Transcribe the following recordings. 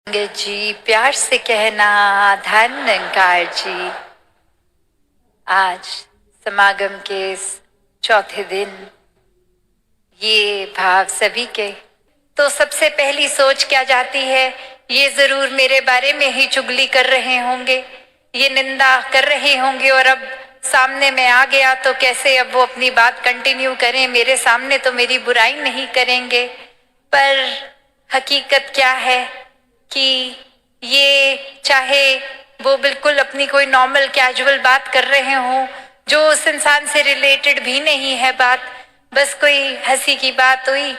जी प्यार से कहना धन निरंकार जी। आज समागम के इस चौथे दिन ये भाव सभी के, तो सबसे पहली सोच क्या जाती है, ये जरूर मेरे बारे में ही चुगली कर रहे होंगे, ये निंदा कर रहे होंगे, और अब सामने में आ गया तो कैसे अब वो अपनी बात कंटिन्यू करें, मेरे सामने तो मेरी बुराई नहीं करेंगे। पर हकीकत क्या है कि ये चाहे वो बिल्कुल अपनी कोई नॉर्मल कैजुअल बात कर रहे हों जो उस इंसान से रिलेटेड भी नहीं है बात, बस कोई हंसी की बात हुई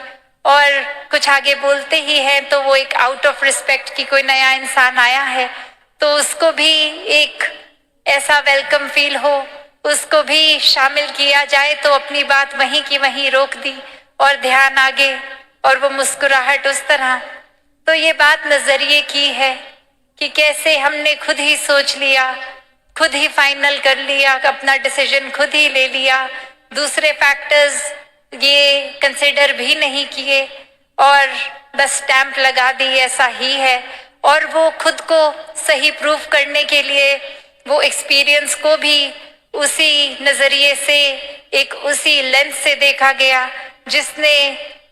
और कुछ आगे बोलते ही हैं तो वो एक आउट ऑफ रिस्पेक्ट कि कोई नया इंसान आया है तो उसको भी एक ऐसा वेलकम फील हो, उसको भी शामिल किया जाए, तो अपनी बात वहीं की वहीं रोक दी और ध्यान आगे और वो मुस्कुराहट उस तरह। तो ये बात नजरिए की है कि कैसे हमने खुद ही सोच लिया, खुद ही फाइनल कर लिया, अपना डिसीजन खुद ही ले लिया, दूसरे फैक्टर्स ये कंसिडर भी नहीं किए और बस स्टैंप लगा दी ऐसा ही है। और वो खुद को सही प्रूफ करने के लिए वो एक्सपीरियंस को भी उसी नजरिए से, एक उसी लेंस से देखा गया जिसने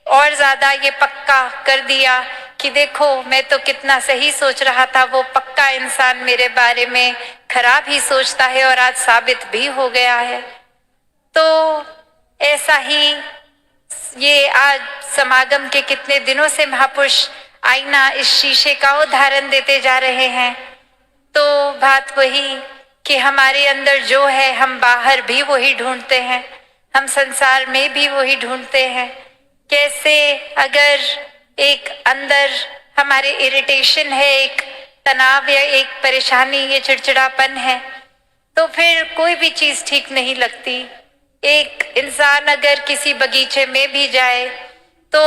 और ज्यादा ये पक्का कर दिया कि देखो मैं तो कितना सही सोच रहा था, वो पक्का इंसान मेरे बारे में खराब ही सोचता है और आज साबित भी हो गया है। तो ऐसा ही ये आज समागम के कितने दिनों से महापुरुष आईना इस शीशे का उदाहरण देते जा रहे हैं। तो बात वही कि हमारे अंदर जो है हम बाहर भी वही ढूंढते हैं, हम संसार में भी वही ढूंढते हैं। कैसे अगर एक अंदर हमारे इरिटेशन है, एक तनाव या एक परेशानी, ये चिड़चिड़ापन है, तो फिर कोई भी चीज ठीक नहीं लगती। एक इंसान अगर किसी बगीचे में भी जाए तो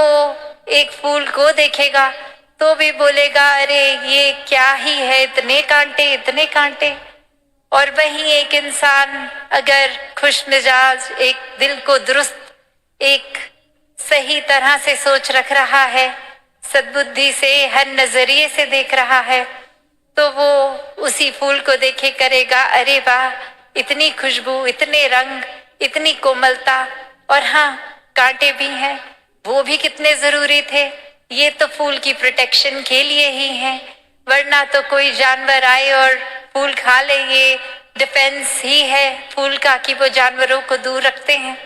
एक फूल को देखेगा तो भी बोलेगा अरे ये क्या ही है, इतने कांटे इतने कांटे। और वहीं एक इंसान अगर खुश मिजाज, एक दिल को दुरुस्त, एक सही तरह से सोच रख रहा है, सद्बुद्धि से हर नजरिए से देख रहा है, तो वो उसी फूल को देखे करेगा अरे वाह, इतनी खुशबू, इतने रंग, इतनी कोमलता, और हाँ कांटे भी हैं, वो भी कितने जरूरी थे, ये तो फूल की प्रोटेक्शन के लिए ही है, वरना तो कोई जानवर आए और फूल खा ले, ये डिफेंस ही है फूल का कि वो जानवरों को दूर रखते हैं।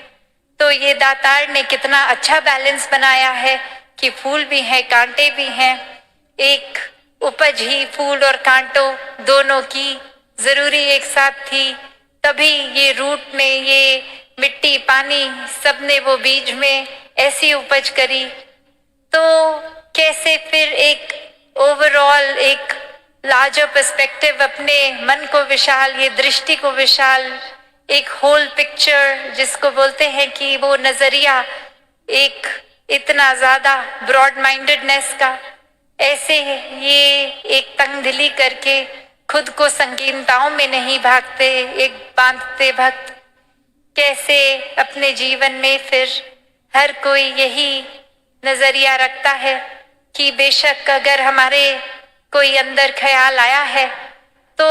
तो ये दातार ने कितना अच्छा बैलेंस बनाया है कि फूल भी है, कांटे भी हैं, एक उपज ही फूल और कांटों दोनों की जरूरी एक साथ थी, तभी ये रूट में ये मिट्टी पानी सबने वो बीज में ऐसी उपज करी। तो कैसे फिर एक ओवरऑल एक लार्जर पर्सपेक्टिव, अपने मन को विशाल, ये दृष्टि को विशाल, एक होल पिक्चर जिसको बोलते हैं कि वो नजरिया एक इतना ज्यादा ब्रॉड माइंडेडनेस का, ऐसे ये एक तंगदिली करके खुद को संकीर्णताओं में नहीं भागते, एक बांधते भक्त कैसे अपने जीवन में फिर हर कोई यही नजरिया रखता है कि बेशक अगर हमारे कोई अंदर ख्याल आया है तो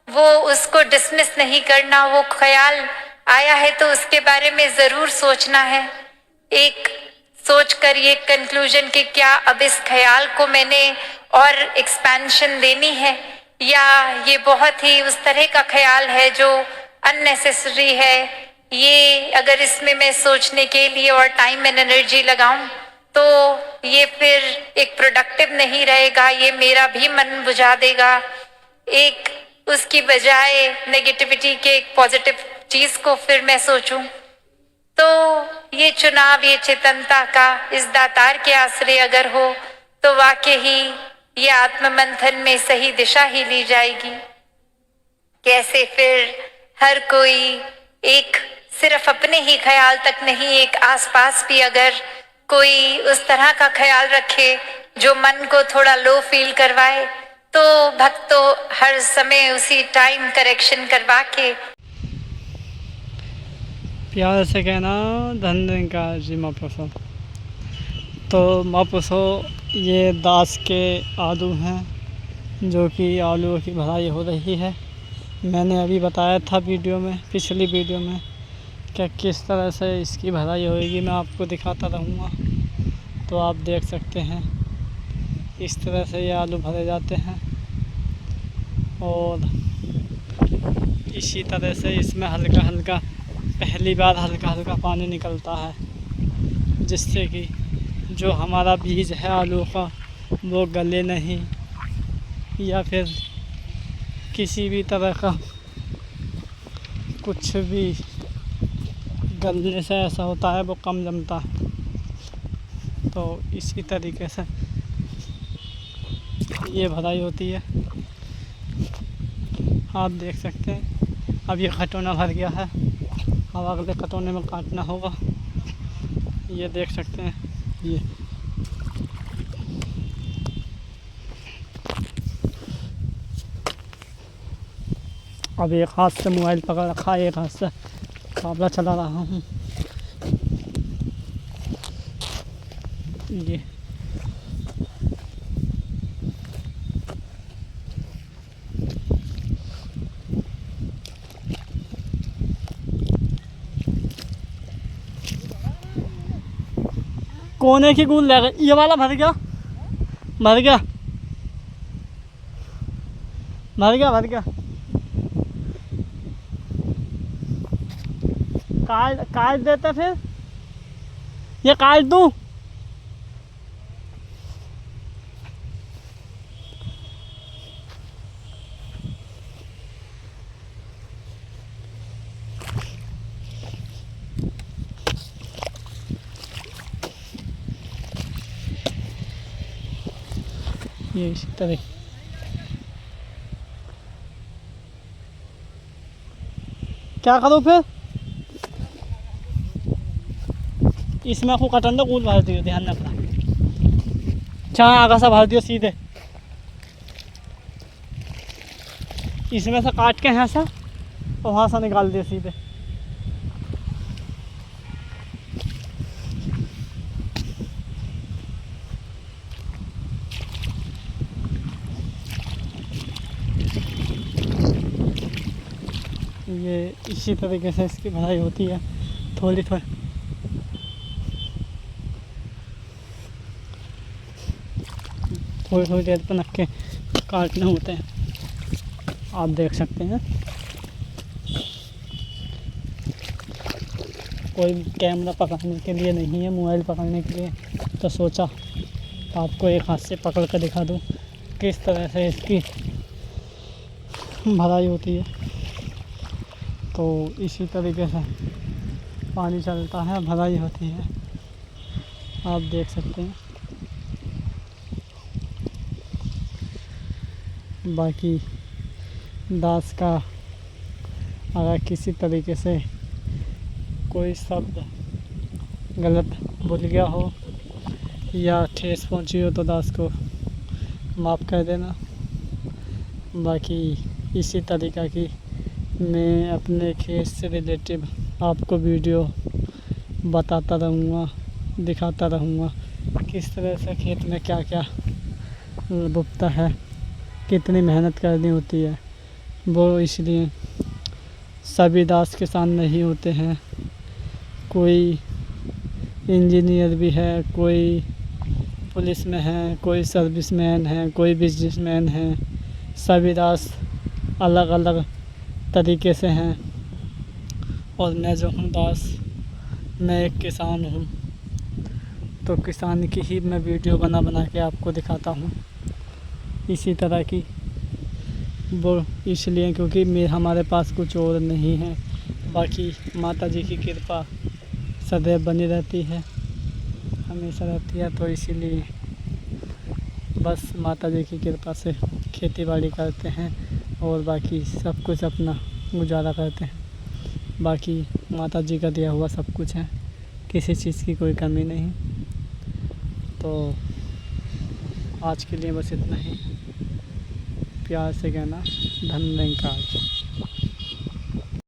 वो उसको डिसमिस नहीं करना, वो ख्याल आया है तो उसके बारे में जरूर सोचना है, एक सोच कर ये कंक्लूजन कि क्या अब इस ख्याल को मैंने और एक्सपेंशन देनी है या ये बहुत ही उस तरह का ख्याल है जो अननेसेसरी है, ये अगर इसमें मैं सोचने के लिए और टाइम एंड एनर्जी लगाऊं तो ये फिर एक प्रोडक्टिव नहीं रहेगा, ये मेरा भी मन बुझा देगा। एक उसकी बजाय नेगेटिविटी के एक पॉजिटिव चीज को फिर मैं सोचूं, तो ये चुनाव, ये चेतनता का इस दातार के आश्रय अगर हो तो वाकई ही ये आत्म मंथन में सही दिशा ही ली जाएगी। कैसे फिर हर कोई एक सिर्फ अपने ही ख्याल तक नहीं, एक आसपास भी अगर कोई उस तरह का ख्याल रखे जो मन को थोड़ा लो फील करवाए, तो भक्त तो हर समय उसी टाइम करेक्शन करवा के प्यार से कहना धन निरंकार जी महापुरुषों। तो महापुरुषों ये दास के आलू हैं जो कि आलू की भराई हो रही है। मैंने अभी बताया था वीडियो में, पिछली वीडियो में, कि किस तरह से इसकी भराई होएगी। मैं आपको दिखाता रहूँगा तो आप देख सकते हैं। इस तरह से ये आलू भरे जाते हैं और इसी तरह से इसमें हल्का हल्का, पहली बार हल्का हल्का पानी निकलता है, जिससे कि जो हमारा बीज है आलू का वो गले नहीं या फिर किसी भी तरह का कुछ भी गलने से ऐसा होता है वो कम जमता है। तो इसी तरीके से ये भराई होती है। आप देख सकते हैं अब ये खटोना भर गया है, अब अगले खटोने में काटना होगा। ये देख सकते हैं। ये अब एक हाथ से मोबाइल पकड़ रखा है, एक हाथ से काबला चला रहा हूँ। ये कोने की गूंद ले गए, ये वाला भर गया, भर गया, भर गया, भर गया। काट देते फिर, ये काट दूं? ये इसी तरह क्या करूँ फिर? इसमें को कटन दो, कूद भर दियो, ध्यान रखना। चाहे आगे से भर दियो सीधे, इसमें से काट के यहाँ से और वहाँ से निकाल दियो सीधे। ये इसी तरीके से इसकी भराई होती है। थोड़ी थोड़ी देर पर नक्के काटने होते हैं। आप देख सकते हैं। कोई कैमरा पकड़ने के लिए नहीं है, मोबाइल पकड़ने के लिए, तो सोचा आपको एक हाथ से पकड़ कर दिखा दूँ किस तरह से इसकी भराई होती है। तो इसी तरीके से पानी चलता है, भराई होती है। आप देख सकते हैं। बाकी दास का अगर किसी तरीके से कोई शब्द गलत बोल गया हो या ठेस पहुंची हो तो दास को माफ़ कर देना। बाकी इसी तरीक़ा की मैं अपने खेत से रिलेटिव आपको वीडियो बताता रहूँगा, दिखाता रहूँगा किस तरह से खेत में क्या क्या बुकता है, कितनी मेहनत करनी होती है। वो इसलिए सभी दास किसान नहीं होते हैं, कोई इंजीनियर भी है, कोई पुलिस में है, कोई सर्विसमैन है, कोई बिजनेसमैन है। सभी दास अलग अलग तरीके से हैं। और मैं जो हूँ दास, मैं एक किसान हूँ, तो किसान की ही मैं वीडियो बना बना के आपको दिखाता हूँ। इसी तरह की वो इसलिए क्योंकि हमारे पास कुछ और नहीं है। बाकी माता जी की कृपा सदैव बनी रहती है, हमेशा रहती है। तो इसीलिए बस माता जी की कृपा से खेती बाड़ी करते हैं और बाकी सब कुछ अपना गुजारा करते हैं। बाकी माता जी का दिया हुआ सब कुछ है, किसी चीज़ की कोई कमी नहीं। तो आज के लिए बस इतना ही। प्यार से कहना धन्यवाद।